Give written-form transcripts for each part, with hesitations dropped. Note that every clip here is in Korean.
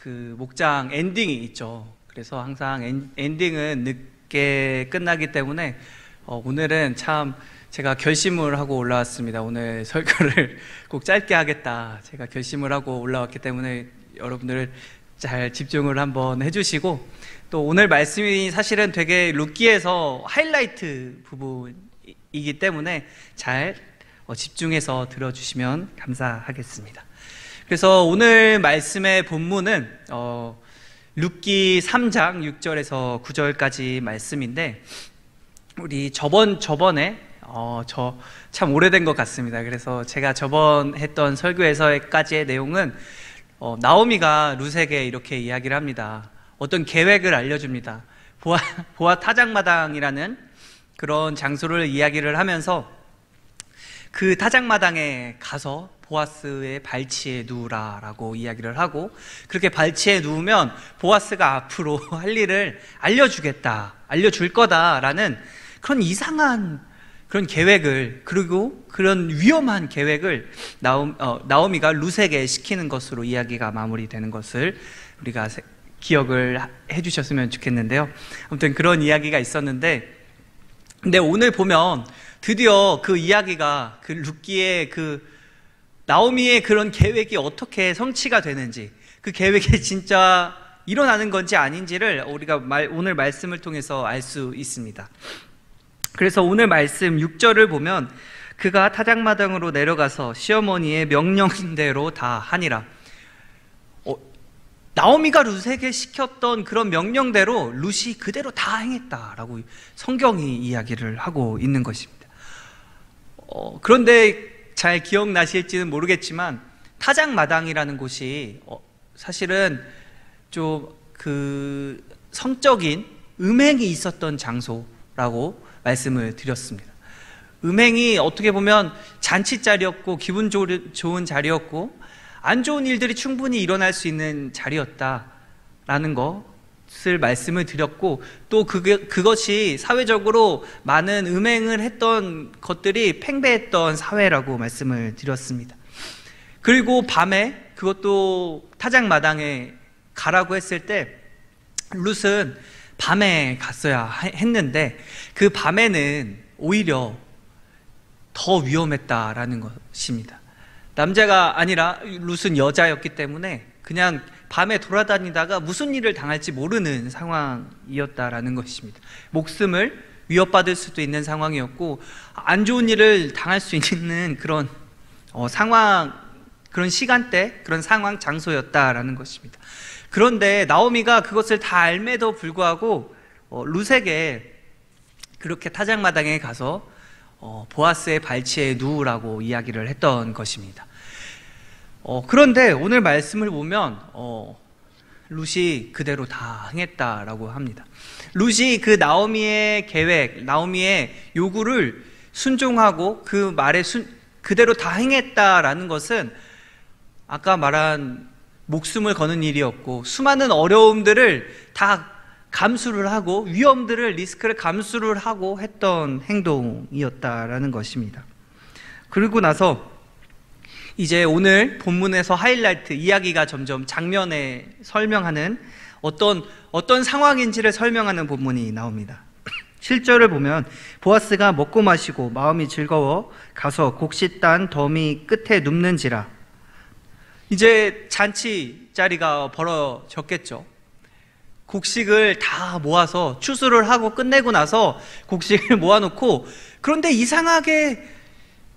그 목장 엔딩이 있죠. 그래서 항상 엔딩은 늦게 끝나기 때문에 오늘은 참 제가 결심을 하고 올라왔습니다. 오늘 설교를 꼭 짧게 하겠다 제가 결심을 하고 올라왔기 때문에 여러분들 잘 집중을 한번 해주시고, 또 오늘 말씀이 사실은 되게 룻기에서 하이라이트 부분이기 때문에 잘 집중해서 들어주시면 감사하겠습니다. 그래서 오늘 말씀의 본문은 룻기 3장 6절에서 9절까지 말씀인데, 우리 저번에 저 참 오래된 것 같습니다. 그래서 제가 저번 했던 설교에서까지의 내용은 나오미가 룻에게 이렇게 이야기를 합니다. 어떤 계획을 알려줍니다. 보아 타작마당이라는 그런 장소를 이야기를 하면서 그 타작마당에 가서 보아스의 발치에 누우라라고 이야기를 하고, 그렇게 발치에 누우면 보아스가 앞으로 할 일을 알려줄 거다라는 그런 이상한 그런 계획을, 그리고 그런 위험한 계획을 나오미가 룻에게 시키는 것으로 이야기가 마무리되는 것을 우리가 기억을 해주셨으면 좋겠는데요. 아무튼 그런 이야기가 있었는데, 근데 오늘 보면 드디어 그 이야기가, 그 룻기의 그 나오미의 그런 계획이 어떻게 성취가 되는지, 그 계획이 진짜 일어나는 건지 아닌지를 우리가 오늘 말씀을 통해서 알 수 있습니다. 그래서 오늘 말씀 6절을 보면, 그가 타작마당으로 내려가서 시어머니의 명령대로 다 하니라. 나오미가 룻에게 시켰던 그런 명령대로 룻이 그대로 다 행했다라고 성경이 이야기를 하고 있는 것입니다. 그런데 잘 기억나실지는 모르겠지만, 타작마당이라는 곳이 사실은 좀 그 성적인 음행이 있었던 장소라고 말씀을 드렸습니다. 음행이 어떻게 보면 잔치 자리였고, 기분 좋은 자리였고, 안 좋은 일들이 충분히 일어날 수 있는 자리였다라는 것을 말씀을 드렸고, 또 그것이 사회적으로 많은 음행을 했던 것들이 팽배했던 사회라고 말씀을 드렸습니다. 그리고 밤에, 그것도 타작마당에 가라고 했을 때 룻은 밤에 갔어야 했는데, 그 밤에는 오히려 더 위험했다라는 것입니다. 남자가 아니라 룻은 여자였기 때문에 그냥 밤에 돌아다니다가 무슨 일을 당할지 모르는 상황이었다라는 것입니다. 목숨을 위협받을 수도 있는 상황이었고, 안 좋은 일을 당할 수 있는 그런 상황, 그런 시간대, 그런 상황, 장소였다라는 것입니다. 그런데 나오미가 그것을 다 알매도 불구하고 룻에게 그렇게 타작마당에 가서 보아스의 발치에 누우라고 이야기를 했던 것입니다. 그런데 오늘 말씀을 보면 룻이 그대로 다 행했다라고 합니다. 룻이 그 나오미의 계획, 나오미의 요구를 순종하고 그 말에 그대로 다 행했다라는 것은 아까 말한 목숨을 거는 일이었고, 수많은 어려움들을 다 감수를 하고, 위험들을, 리스크를 감수를 하고 했던 행동이었다라는 것입니다. 그리고 나서 이제 오늘 본문에서 하이라이트, 이야기가 점점 장면에 설명하는 어떤 상황인지를 설명하는 본문이 나옵니다. 7절을 보면, 보아스가 먹고 마시고 마음이 즐거워 가서 곡식 딴 더미 끝에 눕는지라. 이제 잔치 자리가 벌어졌겠죠. 곡식을 다 모아서 추수를 하고 끝내고 나서 곡식을 모아놓고, 그런데 이상하게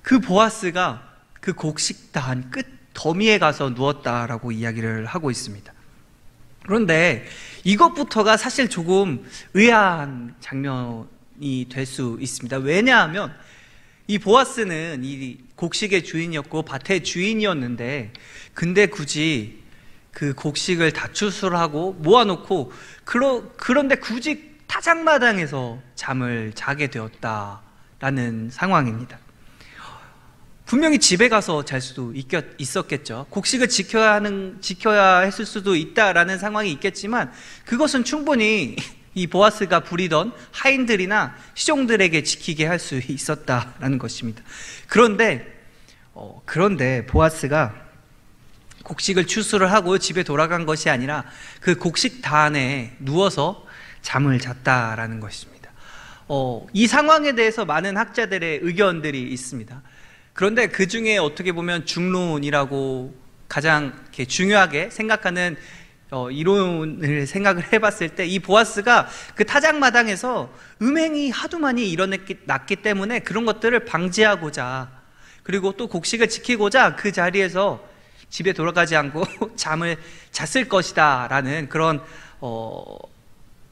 그 보아스가 그 곡식단 끝 더미에 가서 누웠다라고 이야기를 하고 있습니다. 그런데 이것부터가 사실 조금 의아한 장면이 될 수 있습니다. 왜냐하면 이 보아스는 이 곡식의 주인이었고 밭의 주인이었는데, 근데 굳이 그 곡식을 다 추수를 하고 모아놓고, 그런데 굳이 타작마당에서 잠을 자게 되었다라는 상황입니다. 분명히 집에 가서 잘 수도 있었겠죠. 곡식을 지켜야 했을 수도 있다라는 상황이 있겠지만, 그것은 충분히 이 보아스가 부리던 하인들이나 시종들에게 지키게 할 수 있었다라는 것입니다. 그런데 보아스가 곡식을 추수를 하고 집에 돌아간 것이 아니라 그 곡식단에 누워서 잠을 잤다라는 것입니다. 이 상황에 대해서 많은 학자들의 의견들이 있습니다. 그런데 그 중에 어떻게 보면 중론이라고 가장 이렇게 중요하게 생각하는 이론을 생각을 해봤을 때, 이 보아스가 그 타작마당에서 음행이 하도 많이 일어났기 때문에 그런 것들을 방지하고자, 그리고 또 곡식을 지키고자 그 자리에서 집에 돌아가지 않고 잠을 잤을 것이다 라는 그런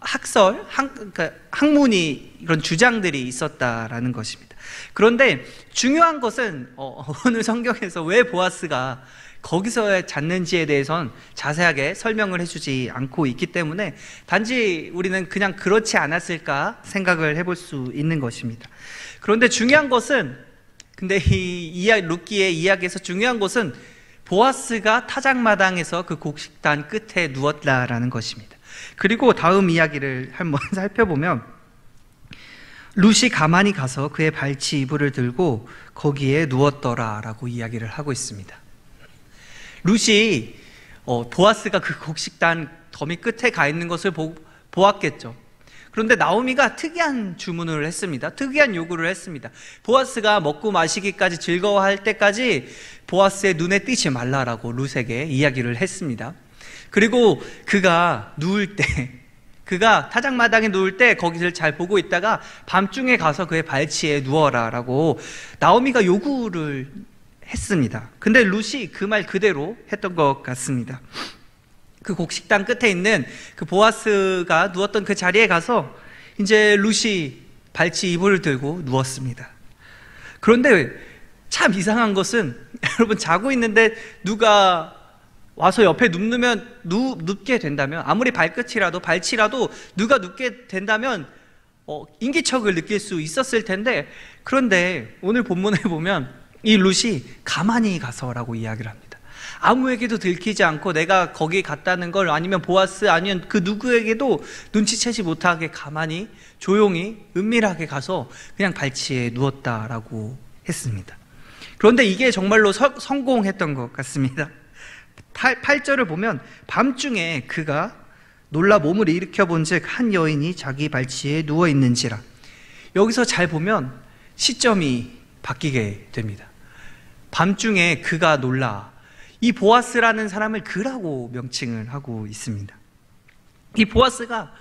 그러니까 학문이, 이런 주장들이 있었다라는 것입니다. 그런데 중요한 것은 오늘 성경에서 왜 보아스가 거기서 잤는지에 대해서는 자세하게 설명을 해주지 않고 있기 때문에 단지 우리는 그냥 그렇지 않았을까 생각을 해볼 수 있는 것입니다. 그런데 중요한 것은, 근데 룻기의 이야기에서 중요한 것은 보아스가 타작마당에서 그 곡식단 끝에 누웠다라는 것입니다. 그리고 다음 이야기를 한번 살펴보면, 룻이 가만히 가서 그의 발치 이불을 들고 거기에 누웠더라 라고 이야기를 하고 있습니다. 룻이 보아스가 그 곡식단 더미 끝에 가 있는 것을 보았겠죠. 그런데 나오미가 특이한 주문을 했습니다. 특이한 요구를 했습니다. 보아스가 먹고 마시기까지 즐거워할 때까지 보아스의 눈에 띄지 말라라고 룻에게 이야기를 했습니다. 그리고 그가 누울 때, 그가 타작마당에 누울 때 거기를 잘 보고 있다가 밤중에 가서 그의 발치에 누워라 라고 나오미가 요구를 했습니다. 근데 룻이 그 말 그대로 했던 것 같습니다. 그 곡식단 끝에 있는 그 보아스가 누웠던 그 자리에 가서 이제 룻이 발치 이불을 들고 누웠습니다. 그런데 참 이상한 것은 여러분, 자고 있는데 누가 와서 옆에 눕게 된다면, 아무리 발치라도 누가 눕게 된다면 인기척을 느낄 수 있었을 텐데, 그런데 오늘 본문에 보면 이 룻이 가만히 가서라고 이야기를 합니다. 아무에게도 들키지 않고 내가 거기 갔다는 걸, 아니면 보아스 아니면 그 누구에게도 눈치채지 못하게 가만히 조용히 은밀하게 가서 그냥 발치에 누웠다라고 했습니다. 그런데 이게 정말로 성공했던 것 같습니다. 8절을 보면 밤중에 그가 놀라 몸을 일으켜 본즉 한 여인이 자기 발치에 누워 있는지라. 여기서 잘 보면 시점이 바뀌게 됩니다. 밤중에 그가 놀라, 이 보아스라는 사람을 그라고 명칭을 하고 있습니다. 이 보아스가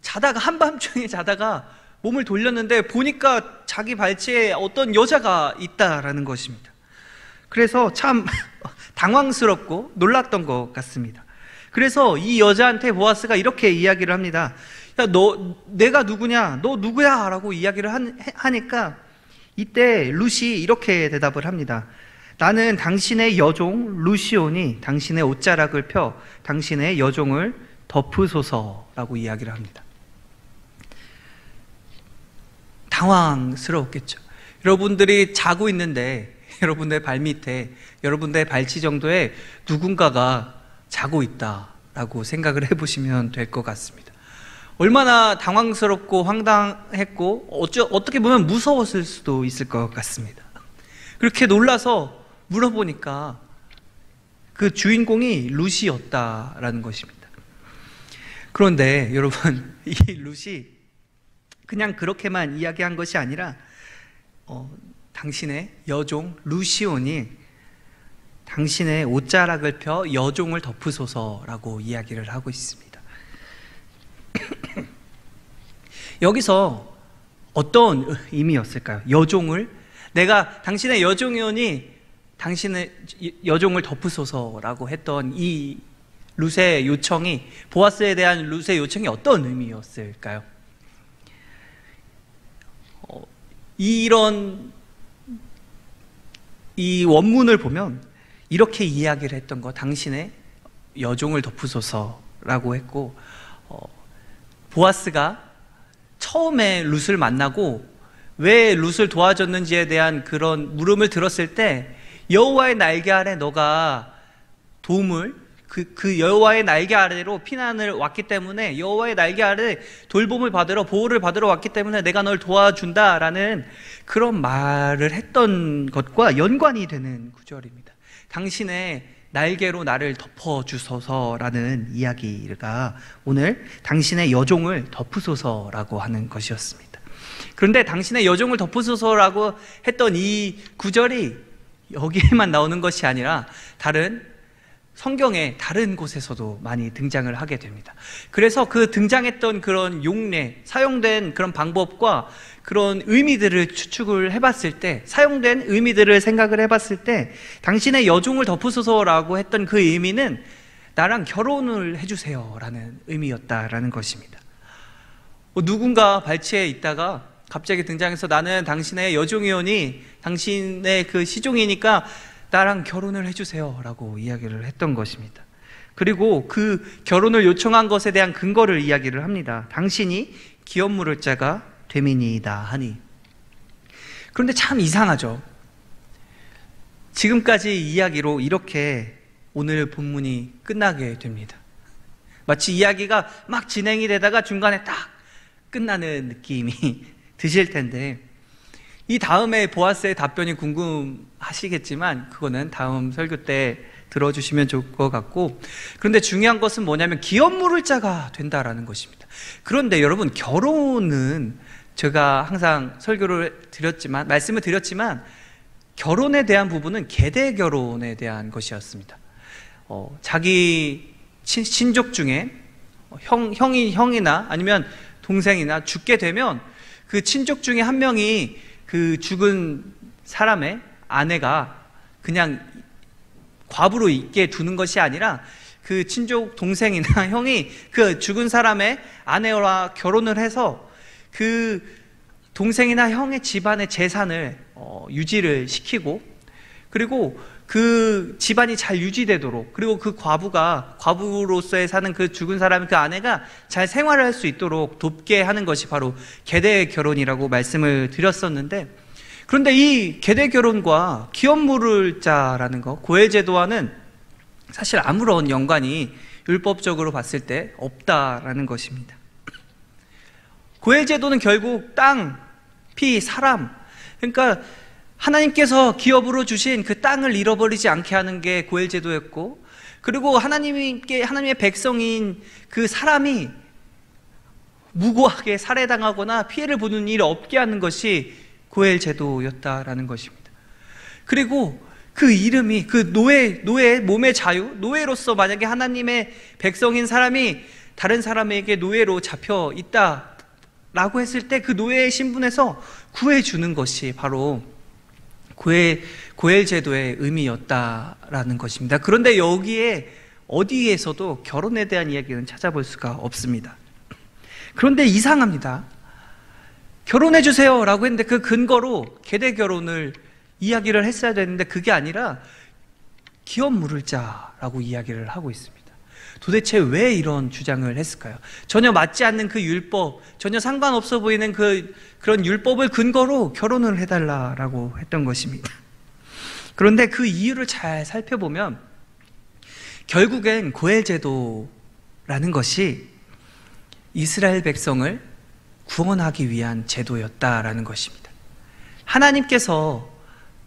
자다가, 한밤중에 자다가 몸을 돌렸는데 보니까 자기 발치에 어떤 여자가 있다라는 것입니다. 그래서 참 당황스럽고 놀랐던 것 같습니다. 그래서 이 여자한테 보아스가 이렇게 이야기를 합니다. 야, 내가 누구냐? 너 누구야? 라고 이야기를 하니까 이때 룻이 이렇게 대답을 합니다. 나는 당신의 여종 루시온이 당신의 옷자락을 펴 당신의 여종을 덮으소서라고 이야기를 합니다. 당황스러웠겠죠. 여러분들이 자고 있는데 여러분의 발밑에, 여러분의 발치 정도에 누군가가 자고 있다라고 생각을 해보시면 될 것 같습니다. 얼마나 당황스럽고 황당했고 어떻게 보면 무서웠을 수도 있을 것 같습니다. 그렇게 놀라서 물어보니까 그 주인공이 룻이었다라는 것입니다. 그런데 여러분, 이 룻이 그냥 그렇게만 이야기한 것이 아니라 당신의 여종 루시온이 당신의 옷자락을 펴 여종을 덮으소서라고 이야기를 하고 있습니다. 여기서 어떤 의미였을까요? 여종을, 내가 당신의 여종이오니 당신의 여종을 덮으소서라고 했던 이 룻의 요청이, 보아스에 대한 룻의 요청이 어떤 의미였을까요? 이 원문을 보면 이렇게 이야기를 했던 거, 당신의 여종을 덮으소서라고 했고, 보아스가 처음에 룻을 만나고 왜 룻을 도와줬는지에 대한 그런 물음을 들었을 때, 여호와의 날개 아래 너가 도움을, 그 여호와의 날개 아래로 피난을 왔기 때문에, 여호와의 날개 아래 돌봄을 받으러, 보호를 받으러 왔기 때문에 내가 널 도와준다라는 그런 말을 했던 것과 연관이 되는 구절입니다. 당신의 날개로 나를 덮어주소서라는 이야기가 오늘 당신의 여종을 덮으소서라고 하는 것이었습니다. 그런데 당신의 여종을 덮으소서라고 했던 이 구절이 여기에만 나오는 것이 아니라 다른 성경의 다른 곳에서도 많이 등장을 하게 됩니다. 그래서 그 등장했던 그런 용례, 사용된 그런 방법과 그런 의미들을 추측을 해봤을 때, 사용된 의미들을 생각을 해봤을 때, 당신의 여종을 덮으소서라고 했던 그 의미는 나랑 결혼을 해주세요 라는 의미였다라는 것입니다. 누군가 발치에 있다가 갑자기 등장해서 나는 당신의 여종이오니 당신의 그 시종이니까 나랑 결혼을 해주세요 라고 이야기를 했던 것입니다. 그리고 그 결혼을 요청한 것에 대한 근거를 이야기를 합니다. 당신이 기업 물을 자가 되민이다 하니. 그런데 참 이상하죠. 지금까지 이야기로 이렇게 오늘 본문이 끝나게 됩니다. 마치 이야기가 막 진행이 되다가 중간에 딱 끝나는 느낌이 드실 텐데, 이 다음에 보아스의 답변이 궁금하시겠지만 그거는 다음 설교 때 들어주시면 좋을 것 같고, 그런데 중요한 것은 뭐냐면 기업 물을 자가 된다라는 것입니다. 그런데 여러분, 결혼은 제가 항상 설교를 드렸지만, 말씀을 드렸지만, 결혼에 대한 부분은 계대 결혼에 대한 것이었습니다. 자기 친족 중에 형이나 아니면 동생이나 죽게 되면 그 친족 중에 한 명이 그 죽은 사람의 아내가 그냥 과부로 있게 두는 것이 아니라 그 친족 동생이나 형이 그 죽은 사람의 아내와 결혼을 해서 그 동생이나 형의 집안의 재산을 유지를 시키고, 그리고 그 집안이 잘 유지되도록, 그리고 그 과부로서의 사는 그 죽은 사람, 그 아내가 잘 생활을 할 수 있도록 돕게 하는 것이 바로 계대 결혼이라고 말씀을 드렸었는데, 그런데 이 계대 결혼과 기업 물을 자라는 것, 고엘 제도와는 사실 아무런 연관이 율법적으로 봤을 때 없다라는 것입니다. 고엘 제도는 결국 땅, 피, 사람, 그러니까 하나님께서 기업으로 주신 그 땅을 잃어버리지 않게 하는 게 고엘 제도였고, 그리고 하나님의 백성인 그 사람이 무고하게 살해당하거나 피해를 보는 일이 없게 하는 것이 고엘 제도였다라는 것입니다. 그리고 그 이름이, 그 노예, 몸의 자유, 노예로서 만약에 하나님의 백성인 사람이 다른 사람에게 노예로 잡혀 있다라고 했을 때 그 노예의 신분에서 구해주는 것이 바로 고엘 제도의 의미였다라는 것입니다. 그런데 여기에 어디에서도 결혼에 대한 이야기는 찾아볼 수가 없습니다. 그런데 이상합니다. 결혼해주세요 라고 했는데 그 근거로 계대 결혼을 이야기를 했어야 되는데 그게 아니라 기업 물을 자라고 이야기를 하고 있습니다. 도대체 왜 이런 주장을 했을까요? 전혀 맞지 않는 그 율법, 전혀 상관없어 보이는 그런 율법을 근거로 결혼을 해달라라고 했던 것입니다. 그런데 그 이유를 잘 살펴보면 결국엔 고엘 제도라는 것이 이스라엘 백성을 구원하기 위한 제도였다라는 것입니다. 하나님께서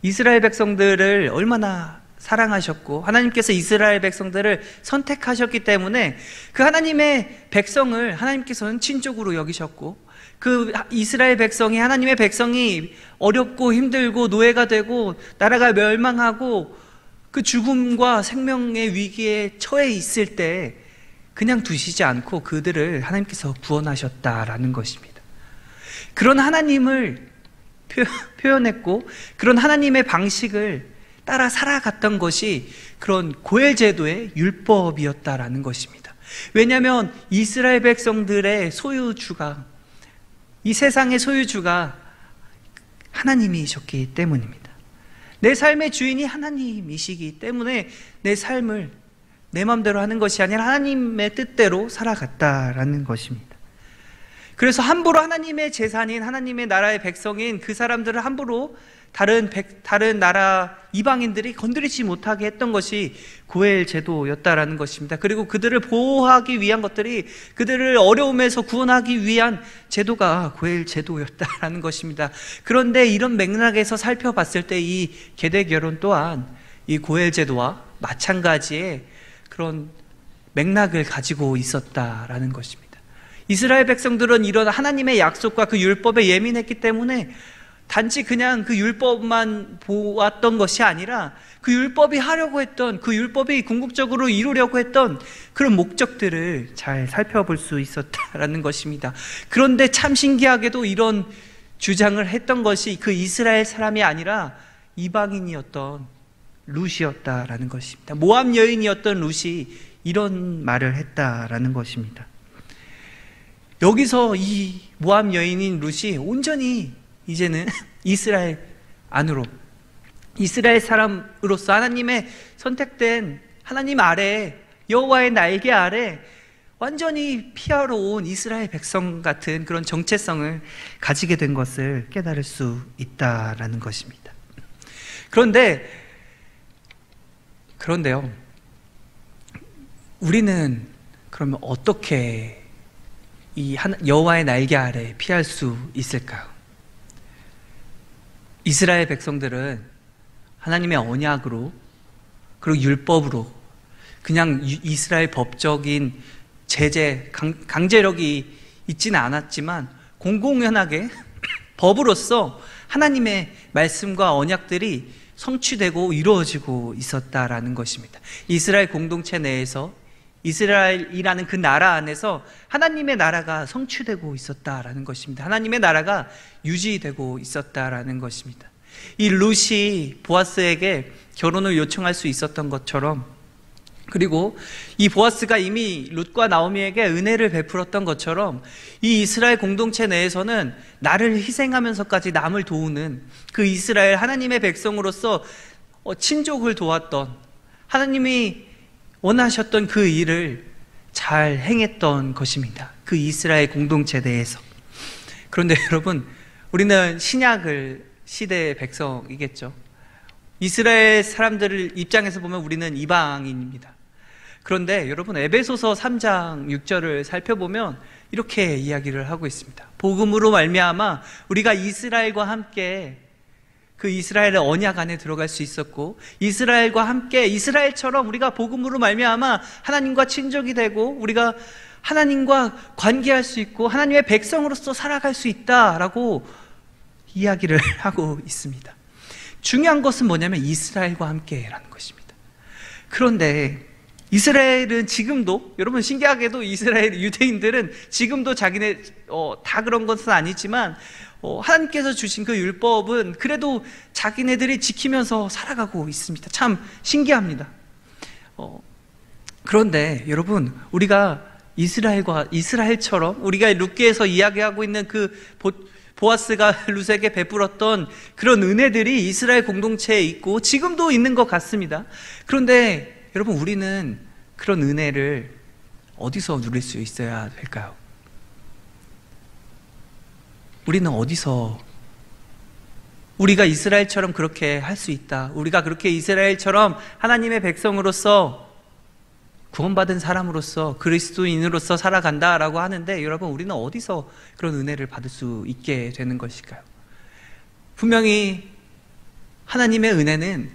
이스라엘 백성들을 얼마나 사랑하셨고 하나님께서 이스라엘 백성들을 선택하셨기 때문에 그 하나님의 백성을 하나님께서는 친족으로 여기셨고, 그 이스라엘 백성이, 하나님의 백성이 어렵고 힘들고 노예가 되고 나라가 멸망하고 그 죽음과 생명의 위기에 처해 있을 때 그냥 두시지 않고 그들을 하나님께서 구원하셨다라는 것입니다. 그런 하나님을 표현했고 그런 하나님의 방식을 따라 살아갔던 것이 그런 고엘 제도의 율법이었다라는 것입니다. 왜냐하면 이스라엘 백성들의 소유주가, 이 세상의 소유주가 하나님이셨기 때문입니다. 내 삶의 주인이 하나님이시기 때문에 내 삶을 내 마음대로 하는 것이 아니라 하나님의 뜻대로 살아갔다라는 것입니다. 그래서 함부로 하나님의 재산인, 하나님의 나라의 백성인 그 사람들을 함부로 다른 나라 이방인들이 건드리지 못하게 했던 것이 고엘 제도였다라는 것입니다. 그리고 그들을 보호하기 위한 것들이, 그들을 어려움에서 구원하기 위한 제도가 고엘 제도였다라는 것입니다. 그런데 이런 맥락에서 살펴봤을 때 이 계대 결혼 또한 이 고엘 제도와 마찬가지의 그런 맥락을 가지고 있었다라는 것입니다. 이스라엘 백성들은 이런 하나님의 약속과 그 율법에 예민했기 때문에 단지 그냥 그 율법만 보았던 것이 아니라 그 율법이 하려고 했던, 그 율법이 궁극적으로 이루려고 했던 그런 목적들을 잘 살펴볼 수 있었다라는 것입니다. 그런데 참 신기하게도 이런 주장을 했던 것이 그 이스라엘 사람이 아니라 이방인이었던 룻이었다라는 것입니다. 모압 여인이었던 룻이 이런 말을 했다라는 것입니다. 여기서 이 모압 여인인 룻이 온전히 이제는 이스라엘 안으로, 이스라엘 사람으로서 하나님의 선택된 하나님 아래, 여호와의 날개 아래 완전히 피하러 온 이스라엘 백성 같은 그런 정체성을 가지게 된 것을 깨달을 수 있다라는 것입니다. 그런데요, 우리는 그러면 어떻게 이 여호와의 날개 아래 피할 수 있을까요? 이스라엘 백성들은 하나님의 언약으로, 그리고 율법으로, 그냥 이스라엘 법적인 제재, 강제력이 있지는 않았지만 공공연하게 법으로서 하나님의 말씀과 언약들이 성취되고 이루어지고 있었다라는 것입니다. 이스라엘 공동체 내에서, 이스라엘이라는 그 나라 안에서 하나님의 나라가 성취되고 있었다라는 것입니다. 하나님의 나라가 유지되고 있었다라는 것입니다. 이 룻이 보아스에게 결혼을 요청할 수 있었던 것처럼, 그리고 이 보아스가 이미 룻과 나오미에게 은혜를 베풀었던 것처럼, 이 이스라엘 공동체 내에서는 나를 희생하면서까지 남을 도우는 그 이스라엘 하나님의 백성으로서 친족을 도왔던, 하나님이 원하셨던 그 일을 잘 행했던 것입니다. 그 이스라엘 공동체 내에서. 그런데 여러분, 우리는 신약을 시대의 백성이겠죠. 이스라엘 사람들을 입장에서 보면 우리는 이방인입니다. 그런데 여러분, 에베소서 3장 6절을 살펴보면 이렇게 이야기를 하고 있습니다. 복음으로 말미암아 우리가 이스라엘과 함께 그 이스라엘의 언약 안에 들어갈 수 있었고, 이스라엘과 함께, 이스라엘처럼 우리가 복음으로 말미암아 하나님과 친족이 되고 우리가 하나님과 관계할 수 있고 하나님의 백성으로서 살아갈 수 있다라고 이야기를 하고 있습니다. 중요한 것은 뭐냐면 이스라엘과 함께라는 것입니다. 그런데 이스라엘은 지금도, 여러분 신기하게도 이스라엘 유대인들은 지금도 자기네 다 그런 것은 아니지만 하나님께서 주신 그 율법은 그래도 자기네들이 지키면서 살아가고 있습니다. 참 신기합니다. 그런데 여러분, 우리가 이스라엘처럼 우리가 룻기에서 이야기하고 있는 그 보아스가 룻에게 베풀었던 그런 은혜들이 이스라엘 공동체에 있고 지금도 있는 것 같습니다. 그런데 여러분, 우리는 그런 은혜를 어디서 누릴 수 있어야 될까요? 우리는 어디서, 우리가 이스라엘처럼 그렇게 할 수 있다, 우리가 그렇게 이스라엘처럼 하나님의 백성으로서 구원받은 사람으로서 그리스도인으로서 살아간다라고 하는데, 여러분, 우리는 어디서 그런 은혜를 받을 수 있게 되는 것일까요? 분명히 하나님의 은혜는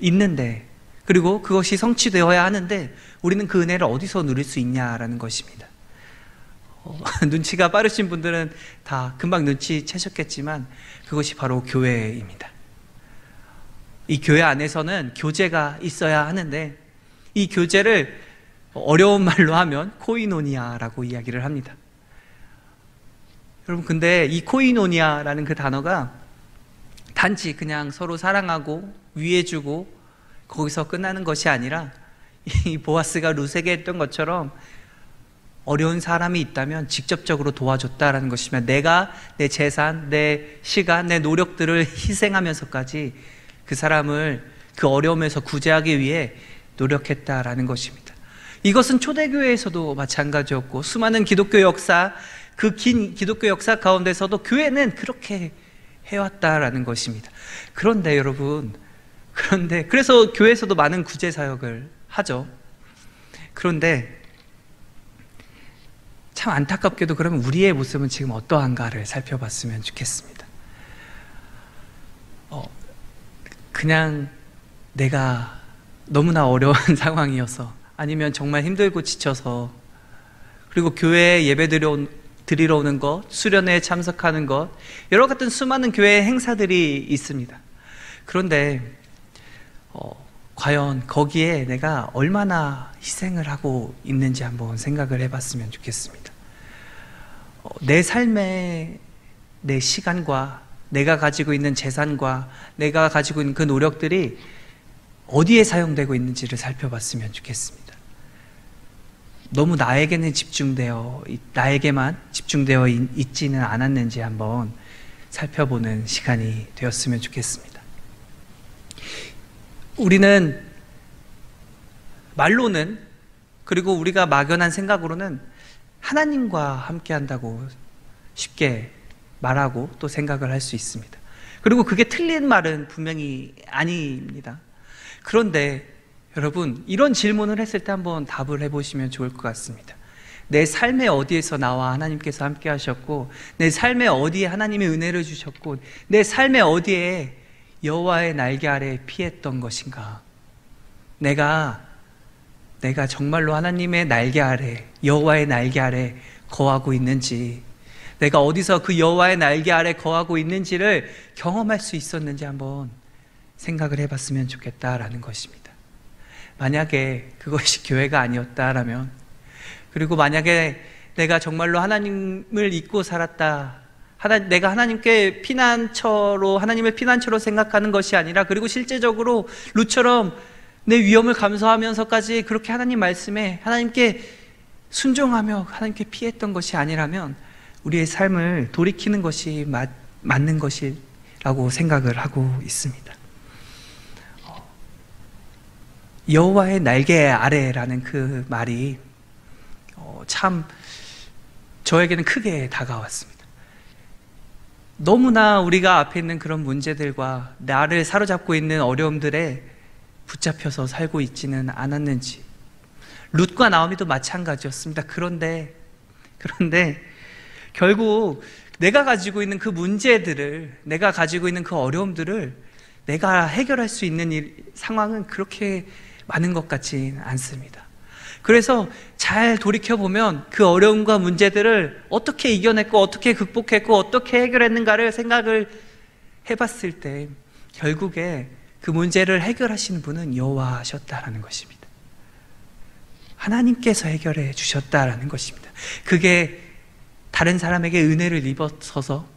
있는데, 그리고 그것이 성취되어야 하는데 우리는 그 은혜를 어디서 누릴 수 있냐라는 것입니다. 눈치가 빠르신 분들은 다 금방 눈치채셨겠지만 그것이 바로 교회입니다. 이 교회 안에서는 교제가 있어야 하는데, 이 교제를 어려운 말로 하면 코이노니아라고 이야기를 합니다. 여러분, 근데 이 코이노니아라는 그 단어가 단지 그냥 서로 사랑하고 위해주고 거기서 끝나는 것이 아니라, 이 보아스가 룻에게 했던 것처럼 어려운 사람이 있다면 직접적으로 도와줬다라는 것이면, 내가 내 재산, 내 시간, 내 노력들을 희생하면서까지 그 사람을 그 어려움에서 구제하기 위해 노력했다라는 것입니다. 이것은 초대교회에서도 마찬가지였고, 수많은 기독교 역사, 그 긴 기독교 역사 가운데서도 교회는 그렇게 해왔다라는 것입니다. 그런데 여러분, 그래서 교회에서도 많은 구제 사역을 하죠. 그런데 참 안타깝게도 그러면 우리의 모습은 지금 어떠한가를 살펴봤으면 좋겠습니다. 그냥 내가 너무나 어려운 상황이어서, 아니면 정말 힘들고 지쳐서, 그리고 교회에 예배 드리러 오는 것, 수련회에 참석하는 것, 여러 같은 수많은 교회 행사들이 있습니다. 그런데 과연 거기에 내가 얼마나 희생을 하고 있는지 한번 생각을 해봤으면 좋겠습니다. 내 삶에 내 시간과 내가 가지고 있는 재산과 내가 가지고 있는 그 노력들이 어디에 사용되고 있는지를 살펴봤으면 좋겠습니다. 너무 나에게만 집중되어 있지는 않았는지 한번 살펴보는 시간이 되었으면 좋겠습니다. 우리는 말로는, 그리고 우리가 막연한 생각으로는 하나님과 함께 한다고 쉽게 말하고 또 생각을 할 수 있습니다. 그리고 그게 틀린 말은 분명히 아닙니다. 그런데 여러분, 이런 질문을 했을 때 한번 답을 해보시면 좋을 것 같습니다. 내 삶의 어디에서 나와 하나님께서 함께 하셨고, 내 삶의 어디에 하나님의 은혜를 주셨고, 내 삶의 어디에 여호와의 날개 아래 피했던 것인가? 내가 정말로 하나님의 날개 아래, 여호와의 날개 아래 거하고 있는지, 내가 어디서 그 여호와의 날개 아래 거하고 있는지를 경험할 수 있었는지 한번 생각을 해봤으면 좋겠다라는 것입니다. 만약에 그것이 교회가 아니었다라면, 그리고 만약에 내가 정말로 하나님을 잊고 살았다, 내가 하나님의 피난처로 생각하는 것이 아니라, 그리고 실제적으로 룻처럼 내 위험을 감수하면서까지 그렇게 하나님 말씀에 하나님께 순종하며 하나님께 피했던 것이 아니라면 우리의 삶을 돌이키는 것이 맞는 것이라고 생각을 하고 있습니다. 여호와의 날개 아래라는 그 말이 참 저에게는 크게 다가왔습니다. 너무나 우리가 앞에 있는 그런 문제들과 나를 사로잡고 있는 어려움들에 붙잡혀서 살고 있지는 않았는지, 룻과 나오미도 마찬가지였습니다. 그런데 결국 내가 가지고 있는 그 문제들을, 내가 가지고 있는 그 어려움들을 내가 해결할 수 있는 상황은 그렇게 많은 것 같지는 않습니다. 그래서 잘 돌이켜보면 그 어려움과 문제들을 어떻게 이겨냈고 어떻게 극복했고 어떻게 해결했는가를 생각을 해봤을 때 결국에 그 문제를 해결하시는 분은 여호와셨다라는 것입니다. 하나님께서 해결해 주셨다라는 것입니다. 그게 다른 사람에게 은혜를 입어서서,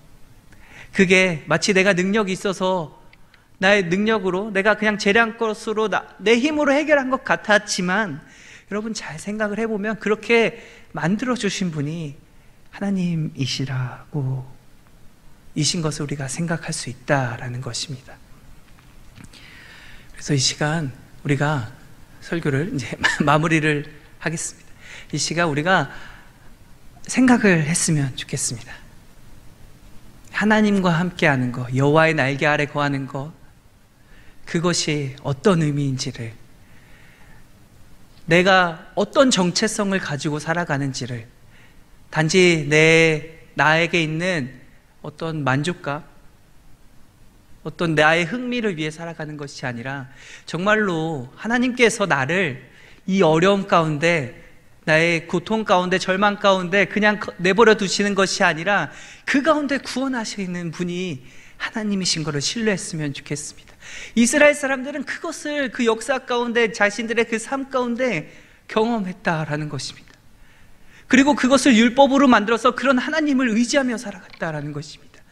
그게 마치 내가 능력이 있어서 나의 능력으로, 내가 그냥 재량것으로 내 힘으로 해결한 것 같았지만, 여러분 잘 생각을 해보면 그렇게 만들어주신 분이 하나님이시라고 이신 것을 우리가 생각할 수 있다라는 것입니다. 그래서 이 시간 우리가 설교를 이제 마무리를 하겠습니다. 이 시간 우리가 생각을 했으면 좋겠습니다. 하나님과 함께하는 것, 여호와의 날개 아래 거하는 것, 그것이 어떤 의미인지를, 내가 어떤 정체성을 가지고 살아가는지를, 단지 나에게 있는 어떤 만족감, 어떤 나의 흥미를 위해 살아가는 것이 아니라 정말로 하나님께서 나를 이 어려움 가운데, 나의 고통 가운데, 절망 가운데 그냥 내버려 두시는 것이 아니라 그 가운데 구원하시는 분이 하나님이신 것을 신뢰했으면 좋겠습니다. 이스라엘 사람들은 그것을 그 역사 가운데, 자신들의 그 삶 가운데 경험했다라는 것입니다. 그리고 그것을 율법으로 만들어서 그런 하나님을 의지하며 살아갔다라는 것입니다.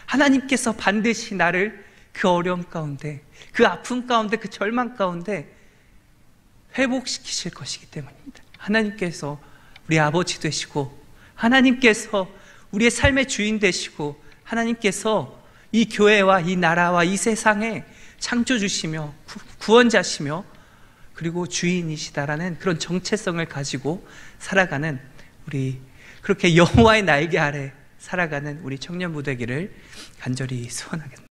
하나님께서 반드시 나를 그 어려움 가운데, 그 아픔 가운데, 그 절망 가운데 회복시키실 것이기 때문입니다. 하나님께서 우리 아버지 되시고, 하나님께서 우리의 삶의 주인 되시고, 하나님께서 이 교회와 이 나라와 이 세상에 창조주시며 구원자시며 그리고 주인이시다라는 그런 정체성을 가지고 살아가는 우리, 그렇게 여호와의 날개 아래 살아가는 우리 청년부 되기를 간절히 소원하겠습니다.